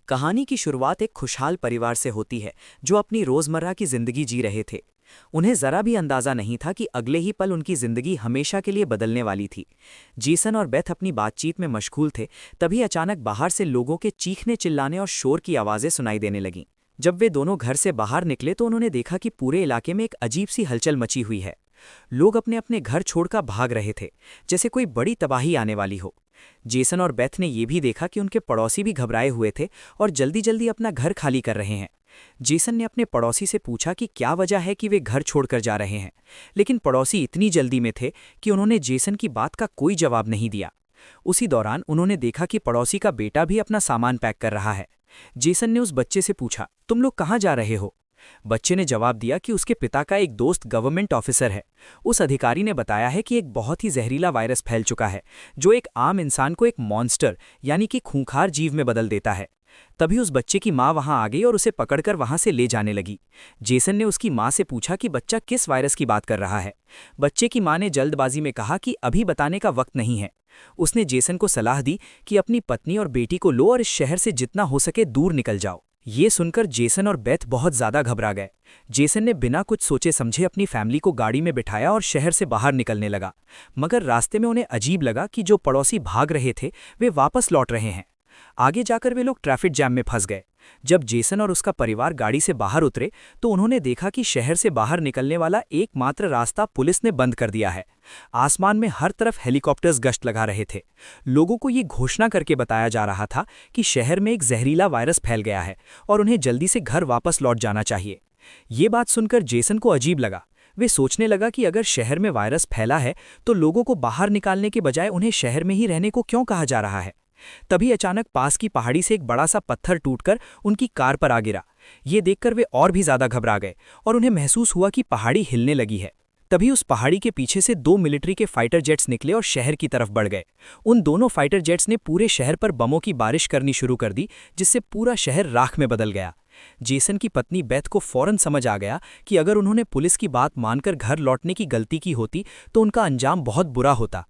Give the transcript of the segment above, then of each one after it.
कहानी की शुरुआत एक खुशहाल परिवार से होती है जो अपनी रोजमर्रा की जिंदगी जी रहे थे। उन्हें जरा भी अंदाजा नहीं था कि अगले ही पल उनकी जिंदगी हमेशा के लिए बदलने वाली थी। जेसन और बेथ अपनी बातचीत में मशगूल थे, तभी अचानक बाहर से लोगों के चीखने चिल्लाने और शोर की आवाजें सुनाई देने लगीं। जब वे दोनों घर से बाहर निकले तो उन्होंने देखा कि पूरे इलाके में एक अजीब सी हलचल मची हुई है। लोग अपने अपने घर छोड़कर भाग रहे थे, जैसे कोई बड़ी तबाही आने वाली हो। जेसन और बेथ ने यह भी देखा कि उनके पड़ोसी भी घबराए हुए थे और जल्दी जल्दी अपना घर खाली कर रहे हैं। जेसन ने अपने पड़ोसी से पूछा कि क्या वजह है कि वे घर छोड़कर जा रहे हैं, लेकिन पड़ोसी इतनी जल्दी में थे कि उन्होंने जेसन की बात का कोई जवाब नहीं दिया। उसी दौरान उन्होंने देखा कि पड़ोसी का बेटा भी अपना सामान पैक कर रहा है। जेसन ने उस बच्चे से पूछा, तुम लोग कहाँ जा रहे हो? बच्चे ने जवाब दिया कि उसके पिता का एक दोस्त गवर्नमेंट ऑफिसर है। उस अधिकारी ने बताया है कि एक बहुत ही जहरीला वायरस फैल चुका है जो एक आम इंसान को एक मॉन्स्टर यानी कि खूंखार जीव में बदल देता है। तभी उस बच्चे की मां वहां आ गई और उसे पकड़कर वहां से ले जाने लगी। जेसन ने उसकी मां से पूछा कि बच्चा किस वायरस की बात कर रहा है। बच्चे की मां ने जल्दबाजी में कहा कि अभी बताने का वक्त नहीं है। उसने जेसन को सलाह दी कि अपनी पत्नी और बेटी को लो और इस शहर से जितना हो सके दूर निकल जाओ। ये सुनकर जेसन और बेथ बहुत ज्यादा घबरा गए। जेसन ने बिना कुछ सोचे समझे अपनी फैमिली को गाड़ी में बिठाया और शहर से बाहर निकलने लगा। मगर रास्ते में उन्हें अजीब लगा कि जो पड़ोसी भाग रहे थे वे वापस लौट रहे हैं। आगे जाकर वे लोग ट्रैफिक जैम में फंस गए। जब जेसन और उसका परिवार गाड़ी से बाहर उतरे तो उन्होंने देखा कि शहर से बाहर निकलने वाला एकमात्र रास्ता पुलिस ने बंद कर दिया है। आसमान में हर तरफ हेलीकॉप्टर्स गश्त लगा रहे थे। लोगों को ये घोषणा करके बताया जा रहा था कि शहर में एक जहरीला वायरस फैल गया है और उन्हें जल्दी से घर वापस लौट जाना चाहिए। ये बात सुनकर जेसन को अजीब लगा। वे सोचने लगा कि अगर शहर में वायरस फैला है तो लोगों को बाहर निकालने के बजाय उन्हें शहर में ही रहने को क्यों कहा जा रहा है। तभी अचानक पास की पहाड़ी से एक बड़ा सा पत्थर टूटकर उनकी कार पर आ गिरा। ये देखकर वे और भी ज्यादा घबरा गए और उन्हें महसूस हुआ कि पहाड़ी हिलने लगी है। तभी उस पहाड़ी के पीछे से दो मिलिट्री के फाइटर जेट्स निकले और शहर की तरफ बढ़ गए। उन दोनों फाइटर जेट्स ने पूरे शहर पर बमों की बारिश करनी शुरू कर दी, जिससे पूरा शहर राख में बदल गया। जेसन की पत्नी बेथ को फौरन समझ आ गया कि अगर उन्होंने पुलिस की बात मानकर घर लौटने की गलती की होती तो उनका अंजाम बहुत बुरा होता।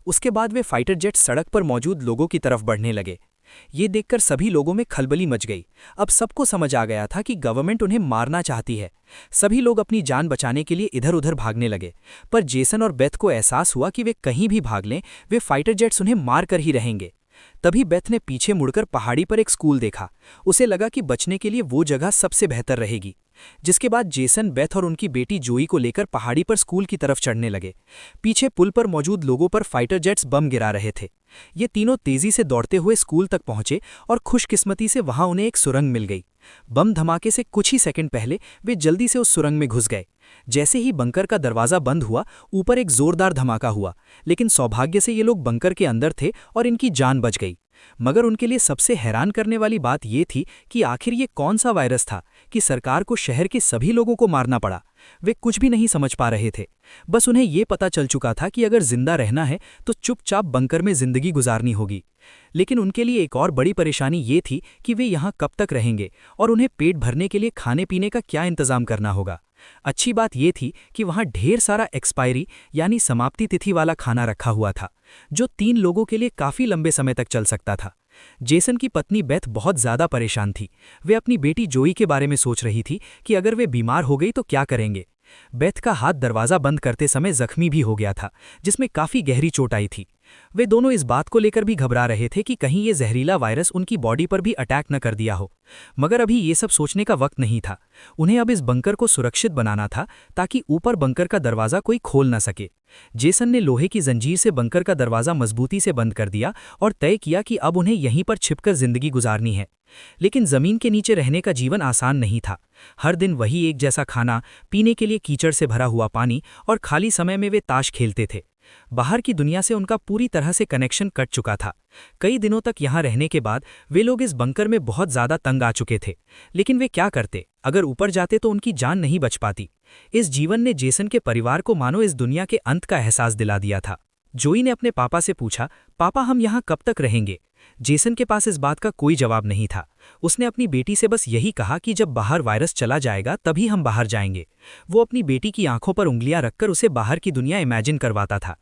उसके बाद वे फाइटर जेट सड़क पर मौजूद लोगों की तरफ बढ़ने लगे। ये देखकर सभी लोगों में खलबली मच गई। अब सबको समझ आ गया था कि गवर्नमेंट उन्हें मारना चाहती है। सभी लोग अपनी जान बचाने के लिए इधर उधर भागने लगे, पर जेसन और बेथ को एहसास हुआ कि वे कहीं भी भाग लें, वे फाइटर जेट्स उन्हें मार कर ही रहेंगे। तभी बेथ ने पीछे मुड़कर पहाड़ी पर एक स्कूल देखा। उसे लगा कि बचने के लिए वो जगह सबसे बेहतर रहेगी। जिसके बाद जेसन, बेथ और उनकी बेटी जोई को लेकर पहाड़ी पर स्कूल की तरफ चढ़ने लगे। पीछे पुल पर मौजूद लोगों पर फाइटर जेट्स बम गिरा रहे थे। ये तीनों तेजी से दौड़ते हुए स्कूल तक पहुंचे और खुशकिस्मती से वहां उन्हें एक सुरंग मिल गई। बम धमाके से कुछ ही सेकंड पहले वे जल्दी से उस सुरंग में घुस गए। जैसे ही बंकर का दरवाजा बंद हुआ, ऊपर एक जोरदार धमाका हुआ, लेकिन सौभाग्य से ये लोग बंकर के अंदर थे और इनकी जान बच गई। मगर उनके लिए सबसे हैरान करने वाली बात यह थी कि आखिर ये कौन सा वायरस था कि सरकार को शहर के सभी लोगों को मारना पड़ा। वे कुछ भी नहीं समझ पा रहे थे। बस उन्हें ये पता चल चुका था कि अगर जिंदा रहना है तो चुपचाप बंकर में जिंदगी गुजारनी होगी। लेकिन उनके लिए एक और बड़ी परेशानी ये थी कि वे यहाँ कब तक रहेंगे और उन्हें पेट भरने के लिए खाने पीने का क्या इंतजाम करना होगा। अच्छी बात यह थी कि वहाँ ढेर सारा एक्सपायरी यानी समाप्ति तिथि वाला खाना रखा हुआ था, जो 3 लोगों के लिए काफी लंबे समय तक चल सकता था। जेसन की पत्नी बेथ बहुत ज्यादा परेशान थी। वे अपनी बेटी जोई के बारे में सोच रही थी कि अगर वे बीमार हो गई तो क्या करेंगे। बेथ का हाथ दरवाजा बंद करते समय जख्मी भी हो गया था, जिसमें काफी गहरी चोट आई थी। वे दोनों इस बात को लेकर भी घबरा रहे थे कि कहीं ये जहरीला वायरस उनकी बॉडी पर भी अटैक न कर दिया हो। मगर अभी ये सब सोचने का वक्त नहीं था। उन्हें अब इस बंकर को सुरक्षित बनाना था ताकि ऊपर बंकर का दरवाजा कोई खोल न सके। जेसन ने लोहे की जंजीर से बंकर का दरवाजा मजबूती से बंद कर दिया और तय किया कि अब उन्हें यहीं पर छिपकर जिंदगी गुजारनी है। लेकिन जमीन के नीचे रहने का जीवन आसान नहीं था। हर दिन वही एक जैसा खाना, पीने के लिए कीचड़ से भरा हुआ पानी और खाली समय में वे ताश खेलते थे। बाहर की दुनिया से उनका पूरी तरह से कनेक्शन कट चुका था। कई दिनों तक यहाँ रहने के बाद वे लोग इस बंकर में बहुत ज्यादा तंग आ चुके थे। लेकिन वे क्या करते? अगर ऊपर जाते तो उनकी जान नहीं बच पाती। इस जीवन ने जेसन के परिवार को मानो इस दुनिया के अंत का एहसास दिला दिया था। जोई ने अपने पापा से पूछा, पापा हम यहाँ कब तक रहेंगे? जेसन के पास इस बात का कोई जवाब नहीं था। उसने अपनी बेटी से बस यही कहा कि जब बाहर वायरस चला जाएगा तभी हम बाहर जाएंगे। वो अपनी बेटी की आंखों पर उंगलियां रखकर उसे बाहर की दुनिया इमेजिन करवाता था।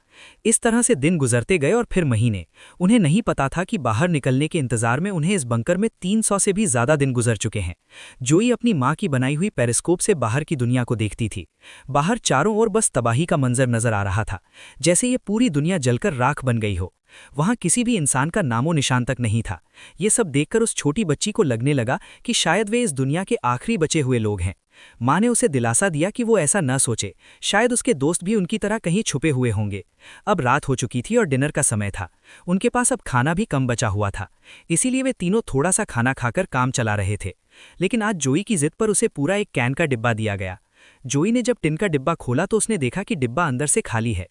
इस तरह से दिन गुजरते गए और फिर महीने। उन्हें नहीं पता था कि बाहर निकलने के इंतजार में उन्हें इस बंकर में 300 से भी ज्यादा दिन गुजर चुके हैं। जोई अपनी माँ की बनाई हुई पेरिस्कोप से बाहर की दुनिया को देखती थी। बाहर चारों ओर बस तबाही का मंजर नजर आ रहा था, जैसे ये पूरी दुनिया जलकर राख बन गई हो। वहां किसी भी इंसान का नामो निशान तक नहीं था। ये सब देखकर उस छोटी बच्ची को लगने लगा कि शायद वे इस दुनिया के आखिरी बचे हुए लोग हैं। माँ ने उसे दिलासा दिया कि वो ऐसा न सोचे, शायद उसके दोस्त भी उनकी तरह कहीं छुपे हुए होंगे। अब रात हो चुकी थी और डिनर का समय था। उनके पास अब खाना भी कम बचा हुआ था, इसीलिए वे तीनों थोड़ा सा खाना खाकर काम चला रहे थे। लेकिन आज जोई की जिद पर उसे पूरा एक कैन का डिब्बा दिया गया। जोई ने जब टिन का डिब्बा खोला तो उसने देखा कि डिब्बा अंदर से खाली है।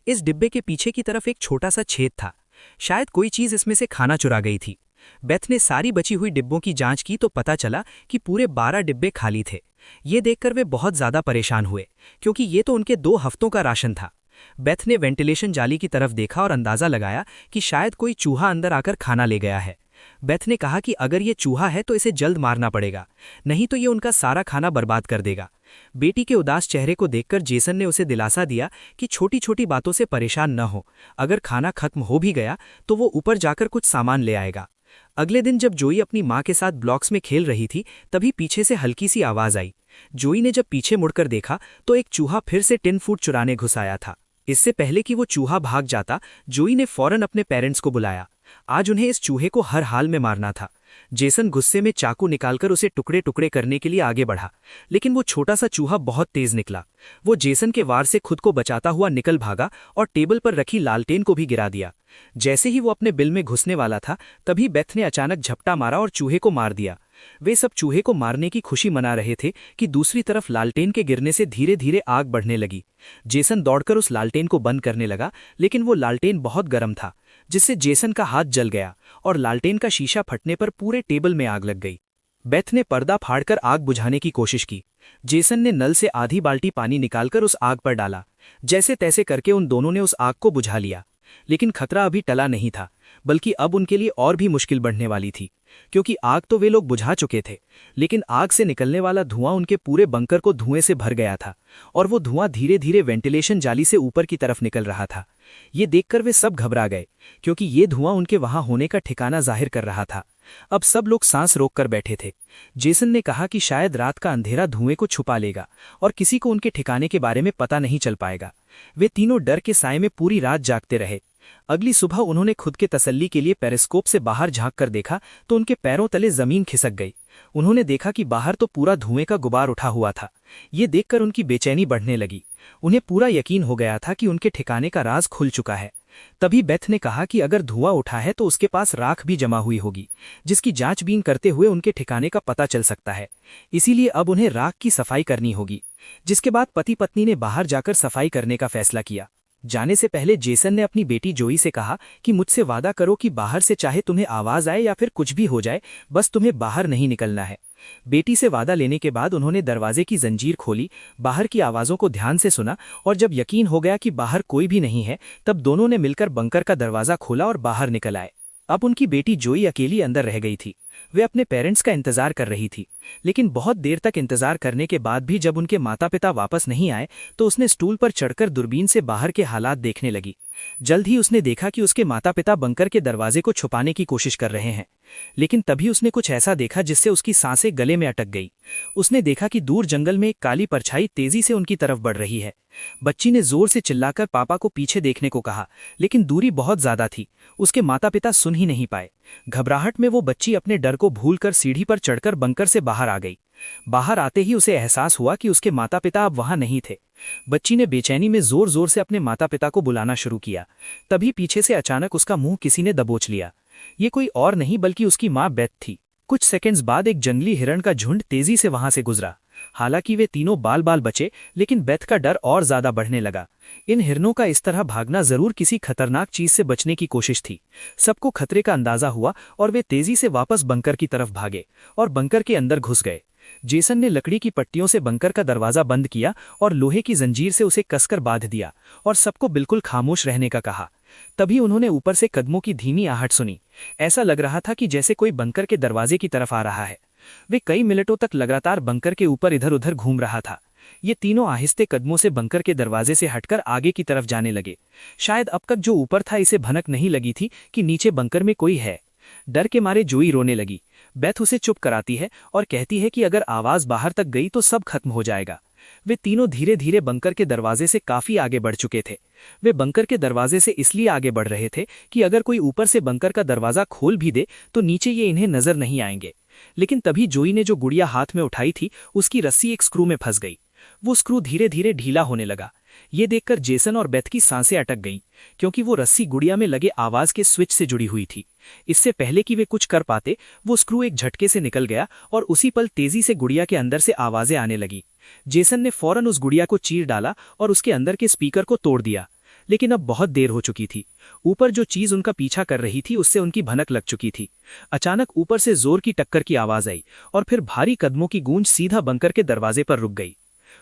इस डिब्बे के पीछे की तरफ एक छोटा सा छेद था। शायद कोई चीज इसमें से खाना चुरा गई थी। बेथ ने सारी बची हुई डिब्बों की जांच की तो पता चला कि पूरे 12 डिब्बे खाली थे। ये देखकर वे बहुत ज्यादा परेशान हुए, क्योंकि ये तो उनके 2 हफ्तों का राशन था। बेथ ने वेंटिलेशन जाली की तरफ देखा और अंदाजा लगाया कि शायद कोई चूहा अंदर आकर खाना ले गया है। बेथ ने कहा कि अगर ये चूहा है तो इसे जल्द मारना पड़ेगा, नहीं तो ये उनका सारा खाना बर्बाद कर देगा। बेटी के उदास चेहरे को देखकर जेसन ने उसे दिलासा दिया कि छोटी छोटी बातों से परेशान न हो, अगर खाना खत्म हो भी गया तो वो ऊपर जाकर कुछ सामान ले आएगा। अगले दिन जब जोई अपनी माँ के साथ ब्लॉक्स में खेल रही थी तभी पीछे से हल्की सी आवाज आई। जोई ने जब पीछे मुड़कर देखा तो एक चूहा फिर से टिन फूड चुराने घुस आया था। इससे पहले कि वो चूहा भाग जाता, जोई ने फौरन अपने पेरेंट्स को बुलाया। आज उन्हें इस चूहे को हर हाल में मारना था। जेसन गुस्से में चाकू निकालकर उसे टुकड़े टुकड़े करने के लिए आगे बढ़ा, लेकिन वो छोटा सा चूहा बहुत तेज निकला। वो जेसन के वार से खुद को बचाता हुआ निकल भागा और टेबल पर रखी लालटेन को भी गिरा दिया। जैसे ही वो अपने बिल में घुसने वाला था तभी बेथ ने अचानक झपटा मारा और चूहे को मार दिया। वे सब चूहे को मारने की खुशी मना रहे थे कि दूसरी तरफ लालटेन के गिरने से धीरे धीरे आग बढ़ने लगी। जेसन दौड़कर उस लालटेन को बंद करने लगा, लेकिन वो लालटेन बहुत गर्म था, जिससे जेसन का हाथ जल गया और लालटेन का शीशा फटने पर पूरे टेबल में आग लग गई। बेथ ने पर्दा फाड़कर आग बुझाने की कोशिश की। जेसन ने नल से आधी बाल्टी पानी निकालकर उस आग पर डाला। जैसे तैसे करके उन दोनों ने उस आग को बुझा लिया, लेकिन खतरा अभी टला नहीं था, बल्कि अब उनके लिए और भी मुश्किल बढ़ने वाली थी, क्योंकि आग तो वे लोग बुझा चुके थे, लेकिन आग से निकलने वाला धुआं उनके पूरे बंकर को धुएं से भर गया था और वो धुआं धीरे धीरे वेंटिलेशन जाली से ऊपर की तरफ निकल रहा था। ये देखकर वे सब घबरा गए, क्योंकि ये धुआं उनके वहां होने का ठिकाना जाहिर कर रहा था। अब सब लोग सांस रोककर बैठे थे। जेसन ने कहा कि शायद रात का अंधेरा धुएं को छुपा लेगा और किसी को उनके ठिकाने के बारे में पता नहीं चल पाएगा। वे तीनों डर के साए में पूरी रात जागते रहे। अगली सुबह उन्होंने खुद के तसल्ली के लिए पेरिस्कोप से बाहर झांककर देखा तो उनके पैरों तले जमीन खिसक गई। उन्होंने देखा कि बाहर तो पूरा धुएं का गुबार उठा हुआ था। ये देखकर उनकी बेचैनी बढ़ने लगी। उन्हें पूरा यकीन हो गया था कि उनके ठिकाने का राज खुल चुका है। तभी बेथ ने कहा कि अगर धुआं उठा है तो उसके पास राख भी जमा हुई होगी, जिसकी जांचबीन करते हुए उनके ठिकाने का पता चल सकता है। इसीलिए अब उन्हें राख की सफाई करनी होगी। जिसके बाद पति पत्नी ने बाहर जाकर सफाई करने का फैसला किया। जाने से पहले जेसन ने अपनी बेटी जोई से कहा कि मुझसे वादा करो कि बाहर से चाहे तुम्हें आवाज आए या फिर कुछ भी हो जाए, बस तुम्हें बाहर नहीं निकलना है। बेटी से वादा लेने के बाद उन्होंने दरवाजे की जंजीर खोली, बाहर की आवाजों को ध्यान से सुना और जब यकीन हो गया कि बाहर कोई भी नहीं है तब दोनों ने मिलकर बंकर का दरवाजा खोला और बाहर निकल आए। अब उनकी बेटी जोई अकेली अंदर रह गई थी। वे अपने पेरेंट्स का इंतजार कर रही थी, लेकिन बहुत देर तक इंतजार करने के बाद भी जब उनके माता पिता वापस नहीं आए तो उसने स्टूल पर चढ़कर दूरबीन से बाहर के हालात देखने लगी। जल्द ही उसने देखा कि उसके माता पिता बंकर के दरवाजे को छुपाने की कोशिश कर रहे हैं, लेकिन तभी उसने कुछ ऐसा देखा जिससे उसकी सांसें गले में अटक गई। उसने देखा कि दूर जंगल में एक काली परछाई तेजी से उनकी तरफ बढ़ रही है। बच्ची ने जोर से चिल्लाकर पापा को पीछे देखने को कहा, लेकिन दूरी बहुत ज्यादा थी, उसके माता पिता सुन ही नहीं पाए। घबराहट में वो बच्ची अपने डर को भूलकर सीढ़ी पर चढ़कर बंकर से बाहर आ गई। बाहर आते ही उसे एहसास हुआ कि उसके माता पिता अब वहां नहीं थे। बच्ची ने बेचैनी में जोर जोर से अपने माता पिता को बुलाना शुरू किया। तभी पीछे से अचानक उसका मुंह किसी ने दबोच लिया। ये कोई और नहीं बल्कि उसकी माँ बेथ थी। कुछ सेकंड्स बाद एक जंगली हिरण का झुंड तेजी से वहां से गुजरा। हालांकि वे तीनों बाल बाल बचे, लेकिन बेथ का डर और ज्यादा बढ़ने लगा। इन हिरणों का इस तरह भागना जरूर किसी खतरनाक चीज से बचने की कोशिश थी। सबको खतरे का अंदाजा हुआ और वे तेजी से वापस बंकर की तरफ भागे और बंकर के अंदर घुस गए। जेसन ने लकड़ी की पट्टियों से बंकर का दरवाजा बंद किया और लोहे की जंजीर से उसे कसकर बांध दिया और सबको बिल्कुल खामोश रहने का कहा। तभी उन्होंने ऊपर से कदमों की धीमी आहट सुनी। ऐसा लग रहा था कि जैसे कोई बंकर के दरवाजे की तरफ आ रहा है। वे कई मिनटों तक लगातार बंकर के ऊपर इधर उधर घूम रहा था। ये तीनों आहिस्ते कदमों से बंकर के दरवाजे से हटकर आगे की तरफ जाने लगे। शायद अब तक जो ऊपर था इसे भनक नहीं लगी थी कि नीचे बंकर में कोई है। डर के मारे जोई रोने लगी। बेथ उसे चुप कराती है और कहती है कि अगर आवाज बाहर तक गई तो सब खत्म हो जाएगा। वे तीनों धीरे धीरे बंकर के दरवाजे से काफी आगे बढ़ चुके थे। वे बंकर के दरवाजे से इसलिए आगे बढ़ रहे थे कि अगर कोई ऊपर से बंकर का दरवाजा खोल भी दे तो नीचे ये इन्हें नजर नहीं आएंगे। लेकिन तभी जोई ने जो गुड़िया हाथ में उठाई थी उसकी रस्सी एक स्क्रू में फंस गई। वो स्क्रू धीरे धीरे ढीला होने लगा। ये देखकर जेसन और बेथ की सांसें अटक गईं, क्योंकि वो रस्सी गुड़िया में लगे आवाज के स्विच से जुड़ी हुई थी। इससे पहले कि वे कुछ कर पाते वो स्क्रू एक झटके से निकल गया और उसी पल तेजी से गुड़िया के अंदर से आवाजें आने लगी। जेसन ने फौरन उस गुड़िया को चीर डाला और उसके अंदर के स्पीकर को तोड़ दिया। लेकिन अब बहुत देर हो चुकी थी। ऊपर जो चीज उनका पीछा कर रही थी उससे उनकी भनक लग चुकी थी। अचानक ऊपर से जोर की टक्कर की आवाज आई और फिर भारी कदमों की गूंज सीधा बंकर के दरवाजे पर रुक गई।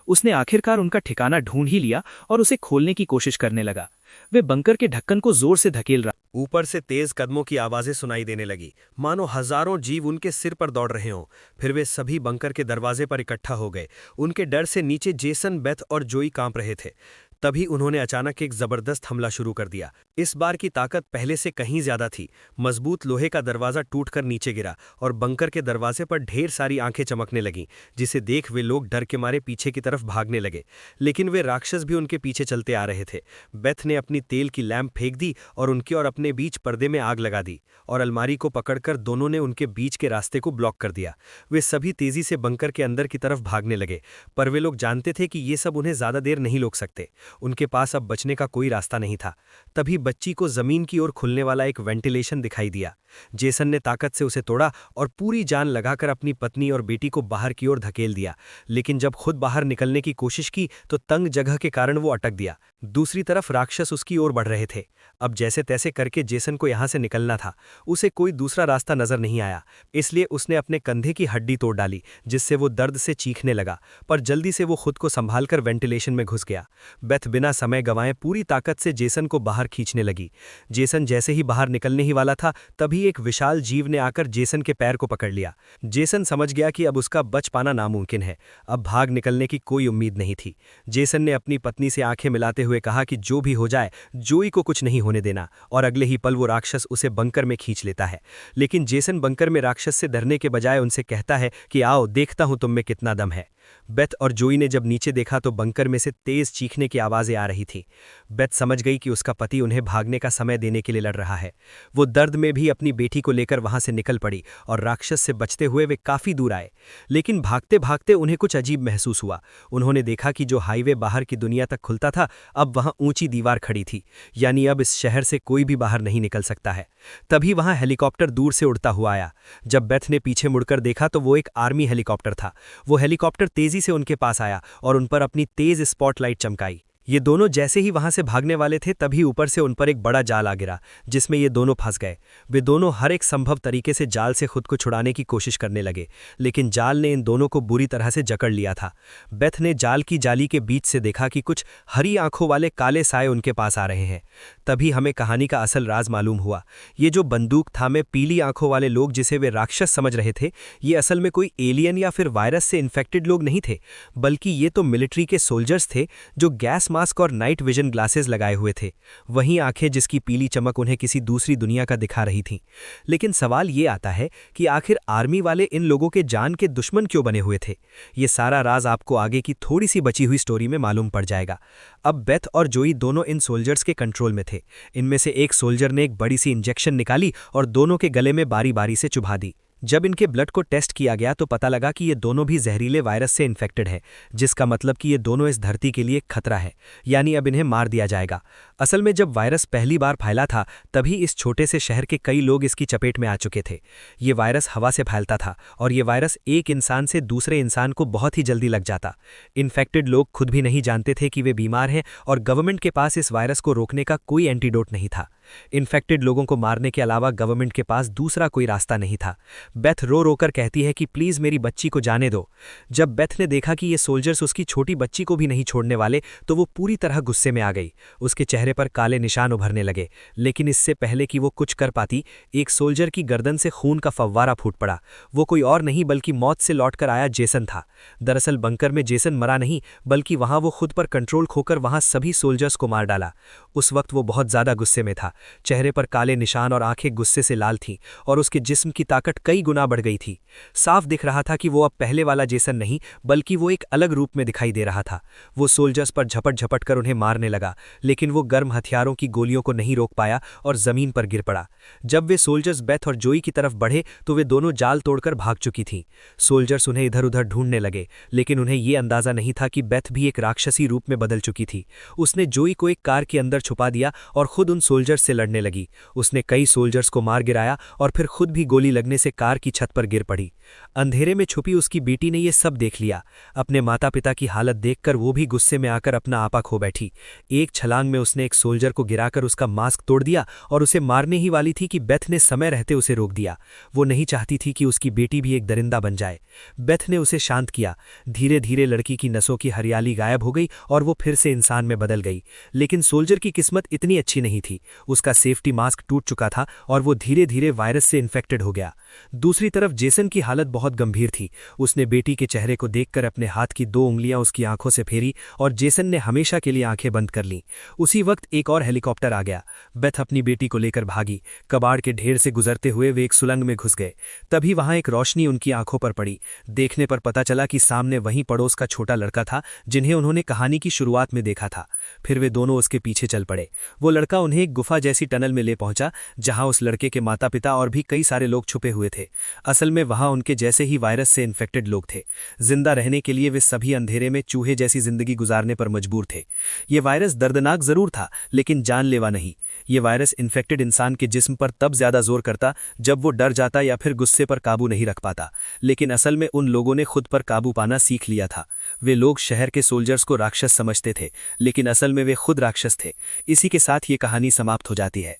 उसने आखिरकार उनका ठिकाना ढूंढ ही लिया और उसे खोलने की कोशिश करने लगा। वे बंकर के ढक्कन को जोर से धकेल रहा। ऊपर से तेज कदमों की आवाजें सुनाई देने लगी, मानो हजारों जीव उनके सिर पर दौड़ रहे हों। फिर वे सभी बंकर के दरवाजे पर इकट्ठा हो गए। उनके डर से नीचे जेसन, बेथ और जोई कांप रहे थे। तभी उन्होंने अचानक एक जबरदस्त हमला शुरू कर दिया। इस बार की ताकत पहले से कहीं ज्यादा थी। मजबूत लोहे का दरवाजा टूटकर नीचे गिरा और बंकर के दरवाजे पर ढेर सारी आंखें चमकने लगीं, जिसे देख वे लोग डर के मारे पीछे की तरफ भागने लगे। लेकिन वे राक्षस भी उनके पीछे चलते आ रहे थे। बेथ ने अपनी तेल की लैंप फेंक दी और उनके और अपने बीच पर्दे में आग लगा दी और अलमारी को पकड़कर दोनों ने उनके बीच के रास्ते को ब्लॉक कर दिया। वे सभी तेजी से बंकर के अंदर की तरफ भागने लगे, पर वे लोग जानते थे कि ये सब उन्हें ज्यादा देर नहीं रोक सकते। उनके पास अब बचने का कोई रास्ता नहीं था। तभी बच्ची को जमीन की ओर खुलने वाला एक वेंटिलेशन दिखाई दिया। जेसन ने ताकत से उसे तोड़ा और पूरी जान लगाकर अपनी पत्नी और बेटी को बाहर की ओर धकेल दिया। लेकिन जब खुद बाहर निकलने की कोशिश की तो तंग जगह के कारण वो अटक दिया। दूसरी तरफ राक्षस उसकी ओर बढ़ रहे थे। अब जैसे तैसे करके जेसन को यहां से निकलना था। उसे कोई दूसरा रास्ता नजर नहीं आया, इसलिए उसने अपने कंधे की हड्डी तोड़ डाली, जिससे वो दर्द से चीखने लगा। पर जल्दी से वो खुद को संभालकर वेंटिलेशन में घुस गया। बेथ बिना समय गंवाए पूरी ताकत से जेसन को बाहर खींचने लगी। जेसन जैसे ही बाहर निकलने ही वाला था, तभी एक विशाल जीव ने आकर जेसन के पैर को पकड़ लिया। जेसन समझ गया कि अब उसका बच पाना नामुमकिन है। अब भाग निकलने की कोई उम्मीद नहीं थी। जेसन ने अपनी पत्नी से आंखें मिलाते हुए कहा कि जो भी हो जाए जोई को कुछ नहीं होने देना, और अगले ही पल वो राक्षस उसे बंकर में खींच लेता है। लेकिन जेसन बंकर में राक्षस से डरने के बजाय उनसे कहता है कि आओ देखता हूं तुम में कितना दम है। बेथ और जोई ने जब नीचे देखा तो बंकर में से तेज चीखने की आवाजें आ रही थी। बेथ समझ गई कि उसका पति उन्हें भागने का समय देने के लिए लड़ रहा है। वो दर्द में भी अपनी बेटी को लेकर वहां से निकल पड़ी और राक्षस से बचते हुए वे काफी दूर आए। लेकिन भागते भागते उन्हें कुछ अजीब महसूस हुआ। उन्होंने देखा कि जो हाईवे बाहर की दुनिया तक खुलता था, अब वहां ऊंची दीवार खड़ी थी, यानी अब इस शहर से कोई भी बाहर नहीं निकल सकता है। तभी वहां हेलीकॉप्टर दूर से उड़ता हुआ आया। जब बेथ ने पीछे मुड़कर देखा तो वो एक आर्मी हेलीकॉप्टर था। वो हेलीकॉप्टर तेजी से उनके पास आया और उन पर अपनी तेज स्पॉटलाइट चमकाई। ये दोनों जैसे ही वहां से भागने वाले थे, तभी ऊपर से उन पर एक बड़ा जाल आ गिरा, जिसमें ये दोनों फंस गए। वे दोनों हर एक संभव तरीके से जाल से खुद को छुड़ाने की कोशिश करने लगे, लेकिन जाल ने इन दोनों को बुरी तरह से जकड़ लिया था। बेथ ने जाल की जाली के बीच से देखा कि कुछ हरी आंखों वाले काले साए उनके पास आ रहे हैं। तभी हमें कहानी का असल राज मालूम हुआ। ये जो बंदूक थामे पीली आंखों वाले लोग जिसे वे राक्षस समझ रहे थे, ये असल में कोई एलियन या फिर वायरस से इन्फेक्टेड लोग नहीं थे, बल्कि ये तो मिलिट्री के सोल्जर्स थे जो गैस मास्क और नाइट विजन ग्लासेस लगाए हुए थे। वहीं आंखें जिसकी पीली चमक उन्हें किसी दूसरी दुनिया का दिखा रही थीं। लेकिन सवाल ये आता है कि आखिर आर्मी वाले इन लोगों के जान के दुश्मन क्यों बने हुए थे? ये सारा राज आपको आगे की थोड़ी सी बची हुई स्टोरी में मालूम पड़ जाएगा। अब बेथ और जोई दोनों इन सोल्जर्स के कंट्रोल में थे। इनमें से एक सोल्जर ने एक बड़ी सी इंजेक्शन निकाली और दोनों के गले में बारी बारी से चुभा दी। जब इनके ब्लड को टेस्ट किया गया तो पता लगा कि ये दोनों भी जहरीले वायरस से इन्फेक्टेड है, जिसका मतलब कि ये दोनों इस धरती के लिए खतरा है, यानी अब इन्हें मार दिया जाएगा। असल में जब वायरस पहली बार फैला था, तभी इस छोटे से शहर के कई लोग इसकी चपेट में आ चुके थे। ये वायरस हवा से फैलता था और ये वायरस एक इंसान से दूसरे इंसान को बहुत ही जल्दी लग जाता। इन्फेक्टेड लोग खुद भी नहीं जानते थे कि वे बीमार हैं और गवर्नमेंट के पास इस वायरस को रोकने का कोई एंटीडोट नहीं था। इन्फेक्टेड लोगों को मारने के अलावा गवर्नमेंट के पास दूसरा कोई रास्ता नहीं था। बेथ रो रो कर कहती है कि प्लीज़ मेरी बच्ची को जाने दो। जब बेथ ने देखा कि ये सोल्जर्स उसकी छोटी बच्ची को भी नहीं छोड़ने वाले तो वो पूरी तरह गुस्से में आ गई। उसके चेहरे पर काले निशान उभरने लगे, लेकिन इससे पहले कि वो कुछ कर पाती, एक सोल्जर की गर्दन से खून का फव्वारा फूट पड़ा। वो कोई और नहीं बल्कि मौत से लौटकर आया जेसन था। दरअसल बंकर में जेसन मरा नहीं, बल्कि वहां वो खुद पर कंट्रोल खोकर वहां सभी सोल्जर्स को मार डाला। उस वक्त वो बहुत ज्यादा गुस्से में था। चेहरे पर काले निशान और आंखें गुस्से से लाल थीं और उसके जिस्म की ताकत कई गुना बढ़ गई थी। साफ दिख रहा था कि वो अब पहले वाला जेसन नहीं, बल्कि वो एक अलग रूप में दिखाई दे रहा था। वो सोल्जर्स पर झपट झपट कर उन्हें मारने लगा, लेकिन वो गर्म हथियारों की गोलियों को नहीं रोक पाया और जमीन पर गिर पड़ा। जब वे सोल्जर्स बेथ और जोई की तरफ बढ़े तो वे दोनों जाल तोड़कर भाग चुकी थीं। सोल्जर्स उन्हें इधर उधर ढूंढने लगे, लेकिन उन्हें ये अंदाजा नहीं था कि बेथ भी एक राक्षसी रूप में बदल चुकी थी। उसने जोई को एक कार के अंदर छुपा दिया और खुद उन सोल्जर्स से लड़ने लगी। उसने कई सोल्जर्स को मार गिराया और फिर खुद भी गोली लगने से कार की छत पर गिर पड़ी। अंधेरे में छुपी उसकी बेटी ने यह सब देख लिया। अपने माता पिता की हालत देखकर वो भी गुस्से में आकर अपना आपा खो बैठी। एक छलांग में उसने एक सोल्जर को गिराकर उसका मास्क तोड़ दिया और उसे मारने ही वाली थी कि बेथ ने समय रहते उसे रोक दिया। वो नहीं चाहती थी कि उसकी बेटी भी एक दरिंदा बन जाए। बेथ ने उसे शांत किया। धीरे धीरे लड़की की नसों की हरियाली गायब हो गई और वो फिर से इंसान में बदल गई। लेकिन सोल्जर की किस्मत इतनी अच्छी नहीं थी। उसका सेफ्टी मास्क टूट चुका था और वो धीरे धीरे वायरस से इन्फेक्टेड हो गया। दूसरी तरफ जेसन की हालत बहुत गंभीर थी। उसने बेटी के चेहरे को देखकर अपने हाथ की 2 उंगलियां उसकी आंखों से फेरी और जेसन ने हमेशा के लिए आंखें बंद कर लीं। उसी वक्त एक और हेलीकॉप्टर आ गया। बेथ अपनी बेटी को लेकर भागी। कबाड़ के ढेर से गुजरते हुए वे एक सुलंग में घुस गए। तभी वहां एक रोशनी उनकी आंखों पर पड़ी। देखने पर पता चला कि सामने वहीं पड़ोस का छोटा लड़का था जिन्हें उन्होंने कहानी की शुरुआत में देखा था। फिर वे दोनों उसके पीछे चल पड़े। वो लड़का उन्हें एक गुफा जैसी टनल में ले पहुंचा जहां उस लड़के के माता पिता और भी कई सारे लोग छुपे हुए थे। असल में वहां उनके जैसे ही वायरस से इन्फेक्टेड लोग थे। जिंदा रहने के लिए वे सभी अंधेरे में चूहे जैसी जिंदगी गुजारने पर मजबूर थे। ये वायरस दर्दनाक जरूर था, लेकिन जानलेवा नहीं। ये वायरस इन्फेक्टेड इंसान के जिस्म पर तब ज्यादा जोर करता जब वो डर जाता या फिर गुस्से पर काबू नहीं रख पाता। लेकिन असल में उन लोगों ने खुद पर काबू पाना सीख लिया था। वे लोग शहर के सोल्जर्स को राक्षस समझते थे, लेकिन असल में वे खुद राक्षस थे। इसी के साथ ये कहानी समाप्त हो जाती है।